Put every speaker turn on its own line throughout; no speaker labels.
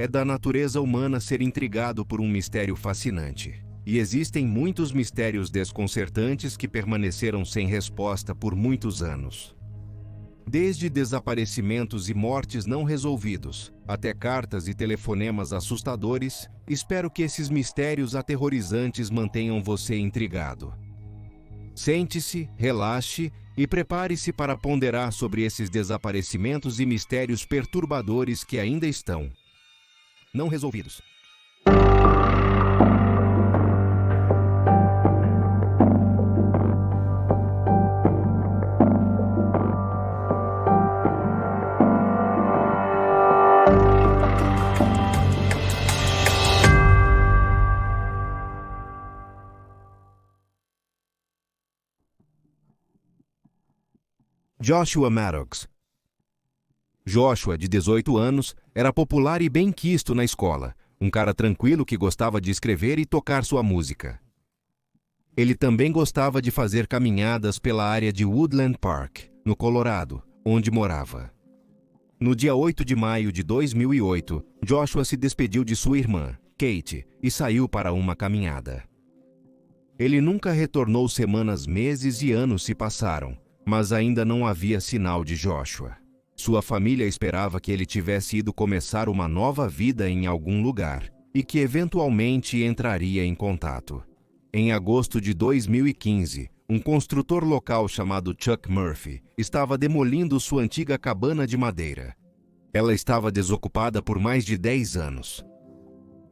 É da natureza humana ser intrigado por um mistério fascinante. E existem muitos mistérios desconcertantes que permaneceram sem resposta por muitos anos. Desde desaparecimentos e mortes não resolvidos, até cartas e telefonemas assustadores, espero que esses mistérios aterrorizantes mantenham você intrigado. Sente-se, relaxe e prepare-se para ponderar sobre esses desaparecimentos e mistérios perturbadores que ainda estão não resolvidos. Joshua Maddox. Joshua, de 18 anos, era popular e bem quisto na escola, um cara tranquilo que gostava de escrever e tocar sua música. Ele também gostava de fazer caminhadas pela área de Woodland Park, no Colorado, onde morava. No dia 8 de maio de 2008, Joshua se despediu de sua irmã, Kate, e saiu para uma caminhada. Ele nunca retornou. Semanas, meses e anos se passaram, mas ainda não havia sinal de Joshua. Sua família esperava que ele tivesse ido começar uma nova vida em algum lugar e que eventualmente entraria em contato. Em agosto de 2015, um construtor local chamado Chuck Murphy estava demolindo sua antiga cabana de madeira. Ela estava desocupada por mais de 10 anos.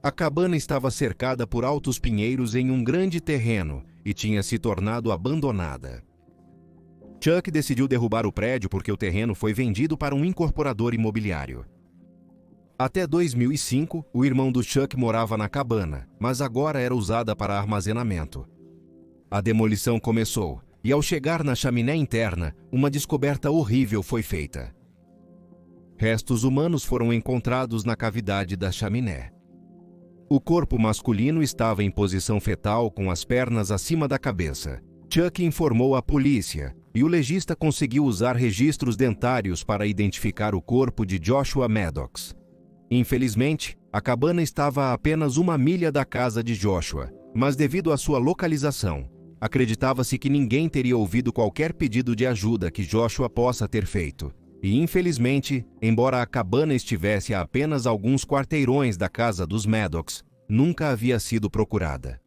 A cabana estava cercada por altos pinheiros em um grande terreno e tinha se tornado abandonada. Chuck decidiu derrubar o prédio porque o terreno foi vendido para um incorporador imobiliário. Até 2005, o irmão do Chuck morava na cabana, mas agora era usada para armazenamento. A demolição começou, e ao chegar na chaminé interna, uma descoberta horrível foi feita. Restos humanos foram encontrados na cavidade da chaminé. O corpo masculino estava em posição fetal com as pernas acima da cabeça. Chuck informou a polícia, e o legista conseguiu usar registros dentários para identificar o corpo de Joshua Maddox. Infelizmente, a cabana estava a apenas 1 milha da casa de Joshua, mas devido à sua localização, acreditava-se que ninguém teria ouvido qualquer pedido de ajuda que Joshua possa ter feito. E infelizmente, embora a cabana estivesse a apenas alguns quarteirões da casa dos Maddox, nunca havia sido procurada.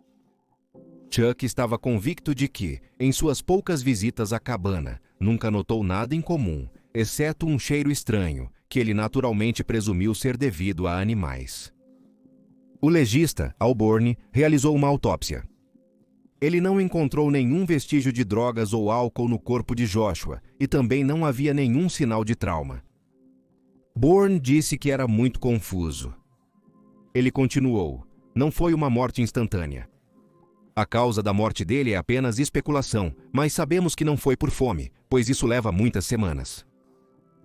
Chuck estava convicto de que, em suas poucas visitas à cabana, nunca notou nada incomum, exceto um cheiro estranho, que ele naturalmente presumiu ser devido a animais. O legista, Al Borne, realizou uma autópsia. Ele não encontrou nenhum vestígio de drogas ou álcool no corpo de Joshua, e também não havia nenhum sinal de trauma. Borne disse que era muito confuso. Ele continuou: "Não foi uma morte instantânea. A causa da morte dele é apenas especulação, mas sabemos que não foi por fome, pois isso leva muitas semanas.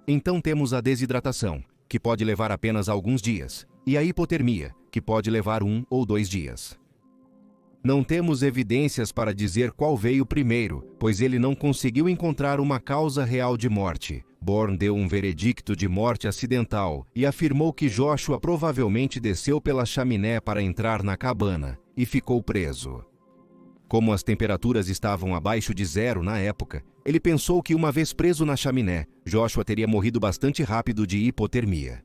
Então temos a desidratação, que pode levar apenas alguns dias, e a hipotermia, que pode levar 1 ou 2 dias. Não temos evidências para dizer qual veio primeiro, pois ele não conseguiu encontrar uma causa real de morte." Borne deu um veredicto de morte acidental e afirmou que Joshua provavelmente desceu pela chaminé para entrar na cabana e ficou preso. Como as temperaturas estavam abaixo de 0 na época, ele pensou que uma vez preso na chaminé, Joshua teria morrido bastante rápido de hipotermia.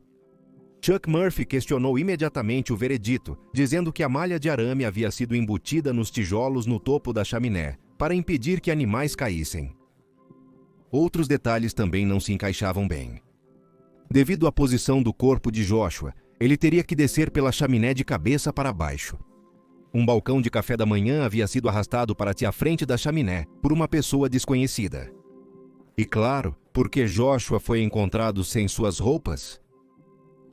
Chuck Murphy questionou imediatamente o veredito, dizendo que a malha de arame havia sido embutida nos tijolos no topo da chaminé, para impedir que animais caíssem. Outros detalhes também não se encaixavam bem. Devido à posição do corpo de Joshua, ele teria que descer pela chaminé de cabeça para baixo. Um balcão de café da manhã havia sido arrastado para a frente da chaminé por uma pessoa desconhecida. E claro, porque Joshua foi encontrado sem suas roupas?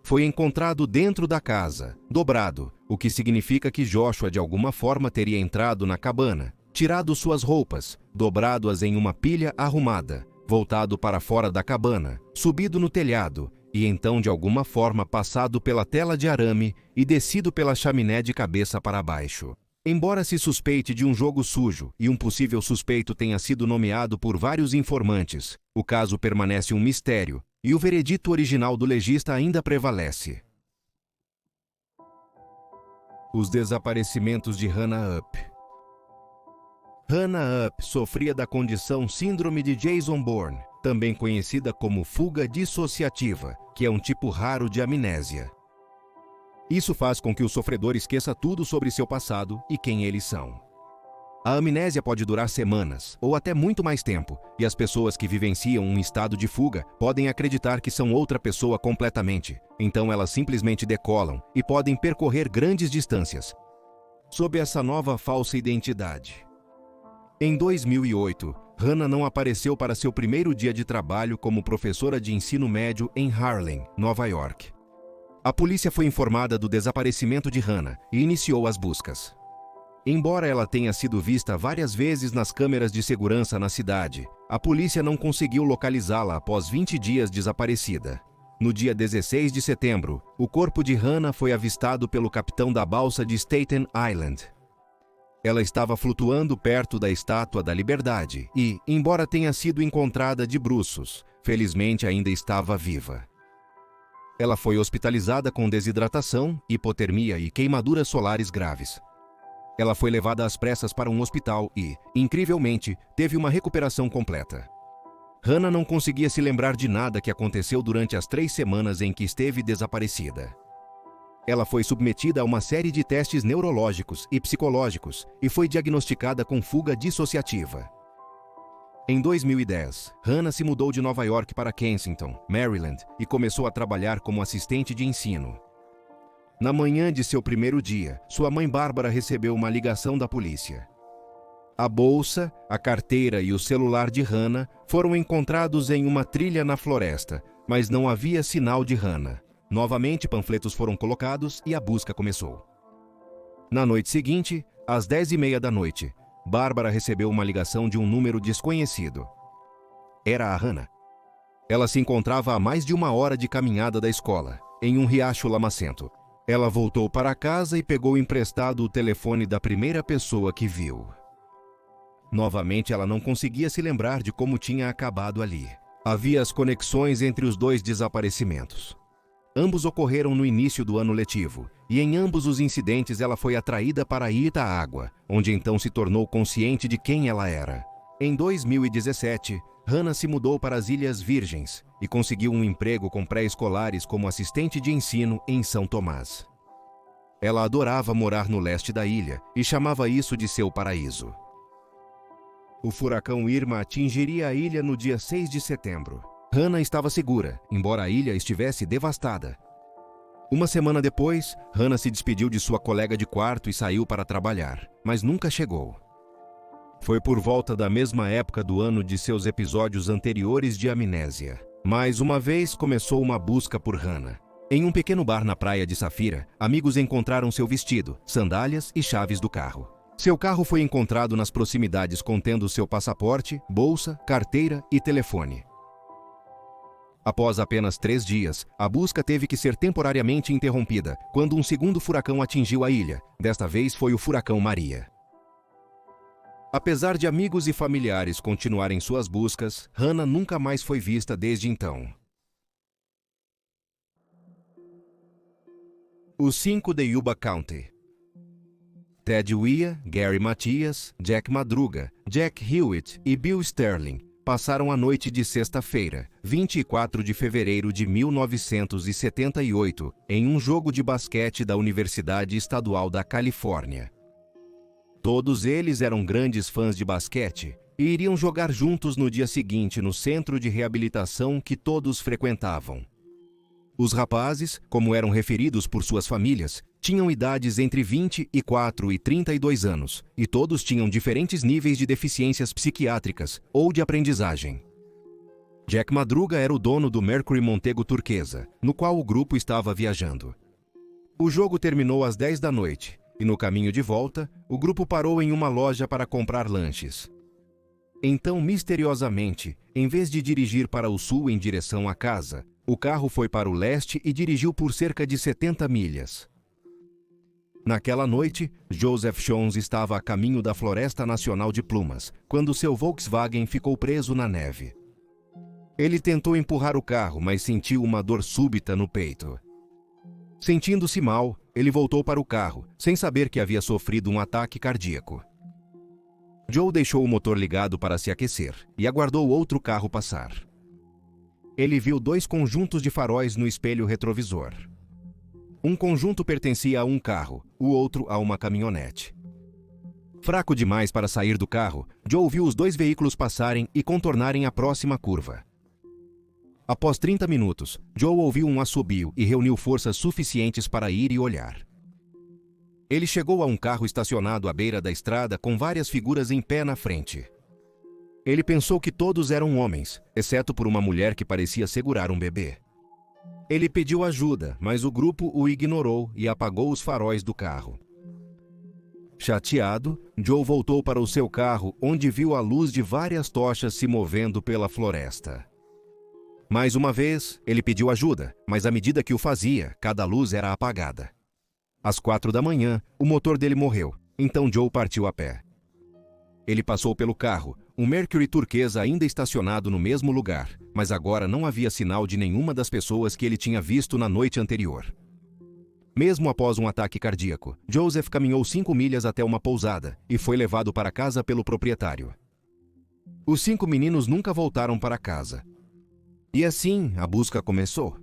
Foi encontrado dentro da casa, dobrado, o que significa que Joshua de alguma forma teria entrado na cabana, tirado suas roupas, dobrado-as em uma pilha arrumada, voltado para fora da cabana, subido no telhado, e então de alguma forma passado pela tela de arame e descido pela chaminé de cabeça para baixo. Embora se suspeite de um jogo sujo e um possível suspeito tenha sido nomeado por vários informantes, o caso permanece um mistério e o veredito original do legista ainda prevalece. Os desaparecimentos de Hannah Up. Hannah Up sofria da condição Síndrome de Jason Bourne, também conhecida como fuga dissociativa, que é um tipo raro de amnésia. Isso faz com que o sofredor esqueça tudo sobre seu passado e quem eles são. A amnésia pode durar semanas, ou até muito mais tempo, e as pessoas que vivenciam um estado de fuga podem acreditar que são outra pessoa completamente, então elas simplesmente decolam e podem percorrer grandes distâncias, sob essa nova falsa identidade. Em 2008, Hannah não apareceu para seu primeiro dia de trabalho como professora de ensino médio em Harlem, Nova York. A polícia foi informada do desaparecimento de Hannah e iniciou as buscas. Embora ela tenha sido vista várias vezes nas câmeras de segurança na cidade, a polícia não conseguiu localizá-la após 20 dias desaparecida. No dia 16 de setembro, o corpo de Hannah foi avistado pelo capitão da balsa de Staten Island. Ela estava flutuando perto da Estátua da Liberdade e, embora tenha sido encontrada de bruços, felizmente ainda estava viva. Ela foi hospitalizada com desidratação, hipotermia e queimaduras solares graves. Ela foi levada às pressas para um hospital e, incrivelmente, teve uma recuperação completa. Hannah não conseguia se lembrar de nada que aconteceu durante as 3 semanas em que esteve desaparecida. Ela foi submetida a uma série de testes neurológicos e psicológicos e foi diagnosticada com fuga dissociativa. Em 2010, Hannah se mudou de Nova York para Kensington, Maryland, e começou a trabalhar como assistente de ensino. Na manhã de seu primeiro dia, sua mãe Bárbara recebeu uma ligação da polícia. A bolsa, a carteira e o celular de Hannah foram encontrados em uma trilha na floresta, mas não havia sinal de Hannah. Novamente, panfletos foram colocados e a busca começou. Na noite seguinte, às 10h30 da noite, Bárbara recebeu uma ligação de um número desconhecido. Era a Hannah. Ela se encontrava a mais de 1 hora de caminhada da escola, em um riacho lamacento. Ela voltou para casa e pegou emprestado o telefone da primeira pessoa que viu. Novamente, ela não conseguia se lembrar de como tinha acabado ali. Havia as conexões entre os 2 desaparecimentos. Ambos ocorreram no início do ano letivo, e em ambos os incidentes ela foi atraída para ir à água, onde então se tornou consciente de quem ela era. Em 2017, Hannah se mudou para as Ilhas Virgens e conseguiu um emprego com pré-escolares como assistente de ensino em São Tomás. Ela adorava morar no leste da ilha e chamava isso de seu paraíso. O furacão Irma atingiria a ilha no dia 6 de setembro. Hannah estava segura, embora a ilha estivesse devastada. Uma semana depois, Hannah se despediu de sua colega de quarto e saiu para trabalhar, mas nunca chegou. Foi por volta da mesma época do ano de seus episódios anteriores de amnésia. Mais uma vez começou uma busca por Hannah. Em um pequeno bar na praia de Safira, amigos encontraram seu vestido, sandálias e chaves do carro. Seu carro foi encontrado nas proximidades contendo seu passaporte, bolsa, carteira e telefone. Após apenas 3 dias, a busca teve que ser temporariamente interrompida, quando um segundo furacão atingiu a ilha. Desta vez foi o furacão Maria. Apesar de amigos e familiares continuarem suas buscas, Hannah nunca mais foi vista desde então. Os 5 de Yuba County. Ted Weah, Gary Matias, Jack Madruga, Jack Hewitt e Bill Sterling passaram a noite de sexta-feira, 24 de fevereiro de 1978, em um jogo de basquete da Universidade Estadual da Califórnia. Todos eles eram grandes fãs de basquete e iriam jogar juntos no dia seguinte no centro de reabilitação que todos frequentavam. Os rapazes, como eram referidos por suas famílias, tinham idades entre 24 e 32 anos, e todos tinham diferentes níveis de deficiências psiquiátricas ou de aprendizagem. Jack Madruga era o dono do Mercury Montego Turquesa, no qual o grupo estava viajando. O jogo terminou às 10 da noite, e no caminho de volta, o grupo parou em uma loja para comprar lanches. Então, misteriosamente, em vez de dirigir para o sul em direção à casa, o carro foi para o leste e dirigiu por cerca de 70 milhas. Naquela noite, Joseph Jones estava a caminho da Floresta Nacional de Plumas, quando seu Volkswagen ficou preso na neve. Ele tentou empurrar o carro, mas sentiu uma dor súbita no peito. Sentindo-se mal, ele voltou para o carro, sem saber que havia sofrido um ataque cardíaco. Joe deixou o motor ligado para se aquecer e aguardou outro carro passar. Ele viu 2 conjuntos de faróis no espelho retrovisor. Um conjunto pertencia a um carro, o outro a uma caminhonete. Fraco demais para sair do carro, Joe viu os 2 veículos passarem e contornarem a próxima curva. Após 30 minutos, Joe ouviu um assobio e reuniu forças suficientes para ir e olhar. Ele chegou a um carro estacionado à beira da estrada com várias figuras em pé na frente. Ele pensou que todos eram homens, exceto por uma mulher que parecia segurar um bebê. Ele pediu ajuda, mas o grupo o ignorou e apagou os faróis do carro. Chateado, Joe voltou para o seu carro, onde viu a luz de várias tochas se movendo pela floresta. Mais uma vez, ele pediu ajuda, mas à medida que o fazia, cada luz era apagada. Às 4 da manhã, o motor dele morreu, então Joe partiu a pé. Ele passou pelo carro, um Mercury turquesa ainda estacionado no mesmo lugar, mas agora não havia sinal de nenhuma das pessoas que ele tinha visto na noite anterior. Mesmo após um ataque cardíaco, Joseph caminhou 5 milhas até uma pousada e foi levado para casa pelo proprietário. Os 5 meninos nunca voltaram para casa. E assim, a busca começou.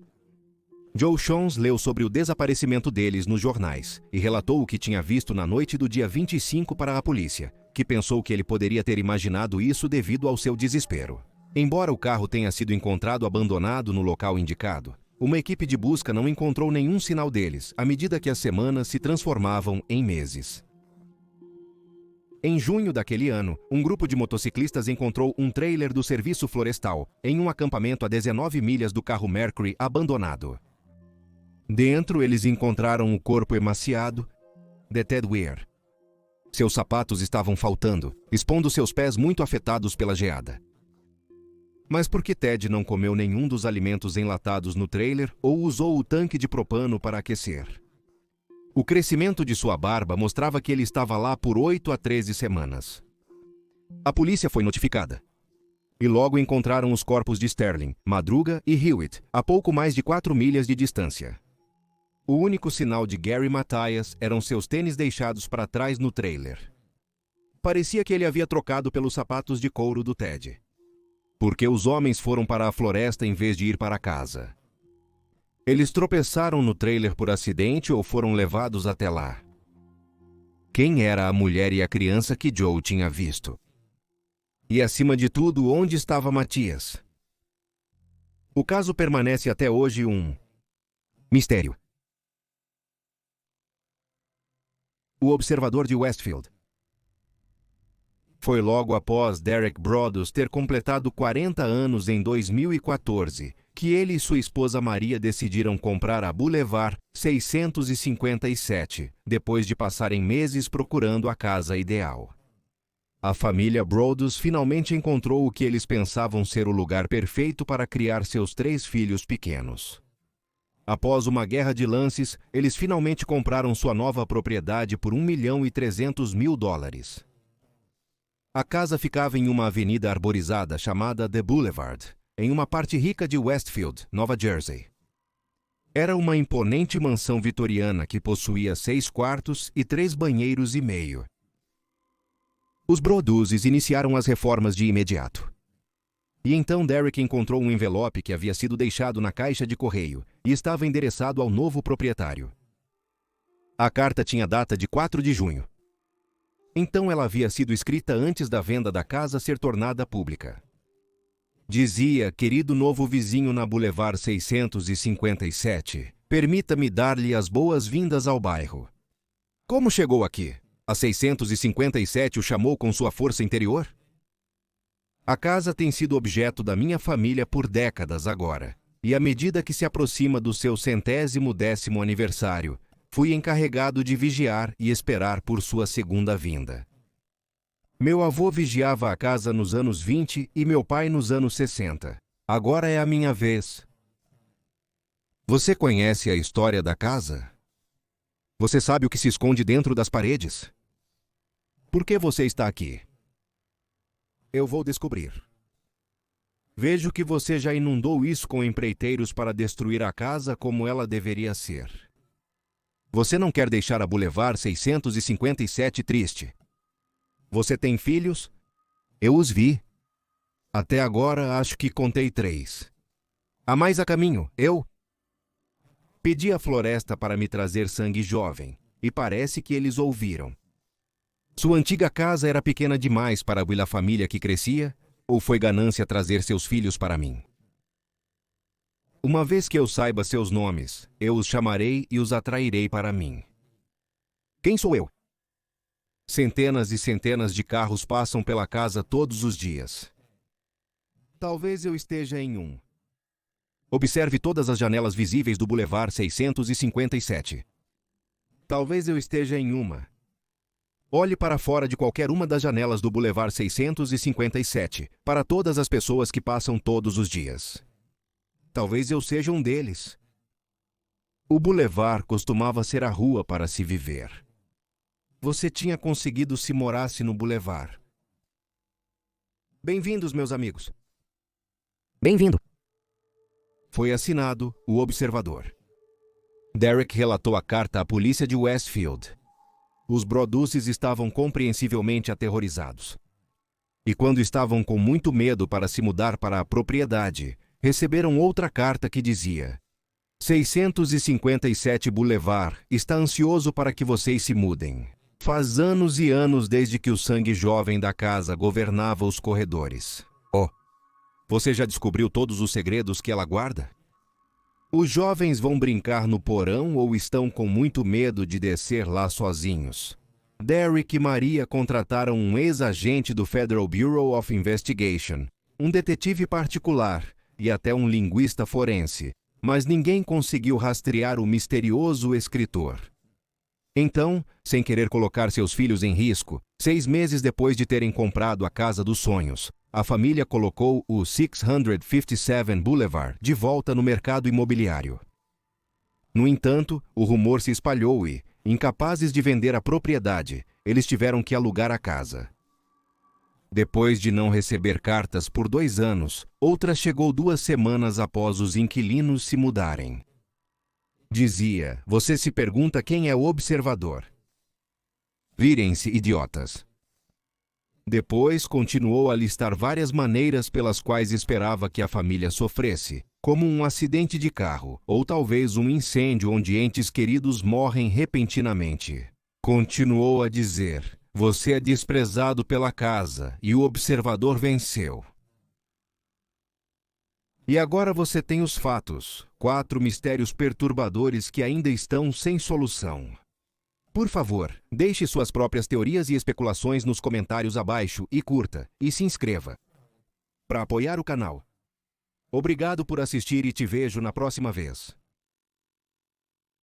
Joe Shones leu sobre o desaparecimento deles nos jornais e relatou o que tinha visto na noite do dia 25 para a polícia, que pensou que ele poderia ter imaginado isso devido ao seu desespero. Embora o carro tenha sido encontrado abandonado no local indicado, uma equipe de busca não encontrou nenhum sinal deles à medida que as semanas se transformavam em meses. Em junho daquele ano, um grupo de motociclistas encontrou um trailer do serviço florestal em um acampamento a 19 milhas do carro Mercury abandonado. Dentro, eles encontraram o corpo emaciado de Ted Weir. Seus sapatos estavam faltando, expondo seus pés muito afetados pela geada. Mas por que Ted não comeu nenhum dos alimentos enlatados no trailer ou usou o tanque de propano para aquecer? O crescimento de sua barba mostrava que ele estava lá por 8 a 13 semanas. A polícia foi notificada. E logo encontraram os corpos de Sterling, Madruga e Hewitt, a pouco mais de 4 milhas de distância. O único sinal de Gary Mathias eram seus tênis deixados para trás no trailer. Parecia que ele havia trocado pelos sapatos de couro do Ted. Porque os homens foram para a floresta em vez de ir para casa. Eles tropeçaram no trailer por acidente ou foram levados até lá? Quem era a mulher e a criança que Joe tinha visto? E acima de tudo, onde estava Matias? O caso permanece até hoje um mistério. O observador de Westfield. Foi logo após Derek Broaddus ter completado 40 anos em 2014 que ele e sua esposa Maria decidiram comprar a Boulevard 657, depois de passarem meses procurando a casa ideal. A família Broaddus finalmente encontrou o que eles pensavam ser o lugar perfeito para criar seus 3 filhos pequenos. Após uma guerra de lances, eles finalmente compraram sua nova propriedade por $1.300.000. A casa ficava em uma avenida arborizada chamada The Boulevard, em uma parte rica de Westfield, Nova Jersey. Era uma imponente mansão vitoriana que possuía 6 quartos e 3 banheiros e meio. Os Broadduses iniciaram as reformas de imediato. E então Derek encontrou um envelope que havia sido deixado na caixa de correio e estava endereçado ao novo proprietário. A carta tinha data de 4 de junho. Então ela havia sido escrita antes da venda da casa ser tornada pública. Dizia: querido novo vizinho na Boulevard 657, permita-me dar-lhe as boas-vindas ao bairro. Como chegou aqui? A 657 o chamou com sua força interior? A casa tem sido objeto da minha família por décadas agora, e à medida que se aproxima do seu 110º aniversário, fui encarregado de vigiar e esperar por sua segunda vinda. Meu avô vigiava a casa nos anos 20 e meu pai nos anos 60. Agora é a minha vez. Você conhece a história da casa? Você sabe o que se esconde dentro das paredes? Por que você está aqui? Eu vou descobrir. Vejo que você já inundou isso com empreiteiros para destruir a casa como ela deveria ser. Você não quer deixar a Boulevard 657 triste. Você tem filhos? Eu os vi. Até agora, acho que contei 3. Há mais a caminho, eu pedi à floresta para me trazer sangue jovem, e parece que eles ouviram. Sua antiga casa era pequena demais para a família que crescia, ou foi ganância trazer seus filhos para mim? Uma vez que eu saiba seus nomes, eu os chamarei e os atrairei para mim. Quem sou eu? Centenas e centenas de carros passam pela casa todos os dias. Talvez eu esteja em um. Observe todas as janelas visíveis do Boulevard 657. Talvez eu esteja em uma. Olhe para fora de qualquer uma das janelas do Boulevard 657, para todas as pessoas que passam todos os dias. Talvez eu seja um deles. O Boulevard costumava ser a rua para se viver. Você tinha conseguido se morasse no Boulevard. Bem-vindos, meus amigos.
Bem-vindo.
Foi assinado o Observador. Derek relatou a carta à polícia de Westfield. Os Broduces estavam compreensivelmente aterrorizados. E quando estavam com muito medo para se mudar para a propriedade, receberam outra carta que dizia: 657 Boulevard está ansioso para que vocês se mudem. Faz anos e anos desde que o sangue jovem da casa governava os corredores. Oh, você já descobriu todos os segredos que ela guarda? Os jovens vão brincar no porão ou estão com muito medo de descer lá sozinhos? Derek e Maria contrataram um ex-agente do Federal Bureau of Investigation, um detetive particular e até um linguista forense, mas ninguém conseguiu rastrear o misterioso escritor. Então, sem querer colocar seus filhos em risco, 6 meses depois de terem comprado a casa dos sonhos, a família colocou o 657 Boulevard de volta no mercado imobiliário. No entanto, o rumor se espalhou e, incapazes de vender a propriedade, eles tiveram que alugar a casa. Depois de não receber cartas por 2 anos, outra chegou 2 semanas após os inquilinos se mudarem. Dizia: você se pergunta quem é o observador. Virem-se idiotas. Depois continuou a listar várias maneiras pelas quais esperava que a família sofresse, como um acidente de carro, ou talvez um incêndio onde entes queridos morrem repentinamente. Continuou a dizer: você é desprezado pela casa, e o observador venceu. E agora você tem os fatos, 4 mistérios perturbadores que ainda estão sem solução. Por favor, deixe suas próprias teorias e especulações nos comentários abaixo e curta, e se inscreva para apoiar o canal. Obrigado por assistir e te vejo na próxima vez.